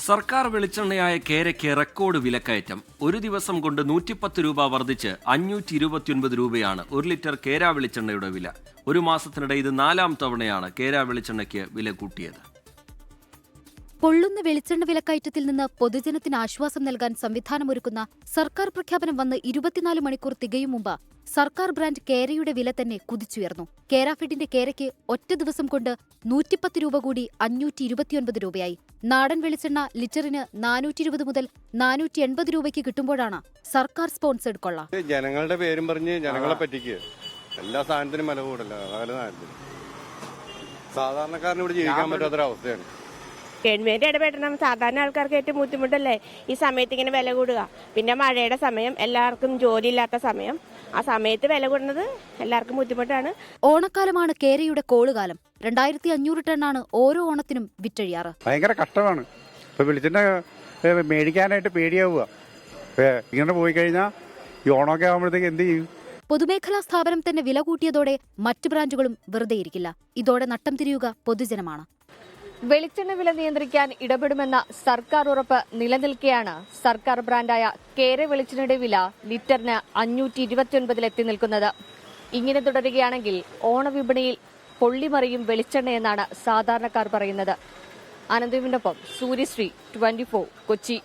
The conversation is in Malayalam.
സർക്കാർ വെളിച്ചെണ്ണയായ കേരയ്ക്ക് റെക്കോർഡ് വിലക്കയറ്റം. ഒരു ദിവസം കൊണ്ട് 110 രൂപ വർദ്ധിച്ച് 529 രൂപയാണ് 1 ലിറ്റർ കേര വെളിച്ചെണ്ണയുടെ വില. ഒരു മാസത്തിനിടെ ഇത് 4ാം തവണയാണ് കേര വെളിച്ചെണ്ണയ്ക്ക് വില കൂട്ടിയത്. പൊള്ളുന്ന വെളിച്ചെണ്ണ വിലക്കയറ്റത്തിൽ നിന്ന് പൊതുജനത്തിന് ആശ്വാസം നൽകാൻ സംവിധാനമൊരുക്കുന്ന സർക്കാർ പ്രഖ്യാപനം വന്ന് 24 മണിക്കൂർ തികയും മുമ്പ് സർക്കാർ ബ്രാൻഡ് കേരയുടെ വില തന്നെ കുതിച്ചുയർന്നു. കേരഫെഡിന്റെ കേരയ്ക്ക് ഒറ്റ ദിവസം കൊണ്ട് 110 രൂപ കൂടി 529 രൂപയായി. നാടൻ വെളിച്ചെണ്ണ ലിറ്ററിന് 420 മുതൽ 480 രൂപയ്ക്ക് കിട്ടുമ്പോഴാണ് സർക്കാർ സ്പോൺസേഡ് കൊള്ള. ജനങ്ങളുടെ പേരും പറഞ്ഞ് ജനങ്ങളെ പറ്റിക്കുക. എല്ലാ സാധനത്തിനും വില കൂടല്ല. സാധാരണക്കാരന് ഇവിടെ ജീവിക്കാൻ പറ്റാത്തൊരവസ്ഥയാണ്. ഗവൺമെന്റ് ഇടപെടണം. സാധാരണ ആൾക്കാർക്ക് ഏറ്റവും ബുദ്ധിമുട്ടല്ലേ ഈ സമയത്ത് ഇങ്ങനെ വില കൂടുക. പിന്നെ മഴയുടെ സമയം, എല്ലാവർക്കും ജോലിയില്ലാത്ത സമയം, ആ സമയത്ത് വില കൂടുന്നത് എല്ലാവർക്കും ബുദ്ധിമുട്ടാണ്. ഓണക്കാലമാണ് കേരയുടെ കോളുകാലം. 2500 ടണ്ണാണ് ഓരോ ഓണത്തിനും വിറ്റഴിയാറ്. ഭയങ്കര കഷ്ടമാണ്. ഇപ്പൊ വെളിച്ചെണ്ണ മേടിക്കാനായിട്ട് പേടിയാവുക. ഇങ്ങനെ പോയി കഴിഞ്ഞാൽ ഈ ഓണമൊക്കെ ആകുമ്പോഴത്തേക്ക് എന്ത് ചെയ്യും? പൊതുമേഖലാ സ്ഥാപനം തന്നെ വില കൂട്ടിയതോടെ മറ്റു ബ്രാൻഡുകളും വെറുതെയിരിക്കില്ല. ഇതോടെ നട്ടം തിരിയുക പൊതുജനമാണ്. വെളിച്ചെണ്ണ വില നിയന്ത്രിക്കാൻ ഇടപെടുമെന്ന സർക്കാർ ഉറപ്പ് നിലനിൽക്കെയാണ് സർക്കാർ ബ്രാൻഡായ കേര വെളിച്ചെണ്ണയുടെ വില ലിറ്ററിന് 529 നിൽക്കുന്നത്. ഇങ്ങനെ തുടരുകയാണെങ്കിൽ ഓണവിപണിയിൽ പൊള്ളിമറിയും വെളിച്ചെണ്ണയെന്നാണ് സാധാരണക്കാർ പറയുന്നത്. അനന്തുവിനൊപ്പം സൂര്യശ്രീ, 24 കൊച്ചി.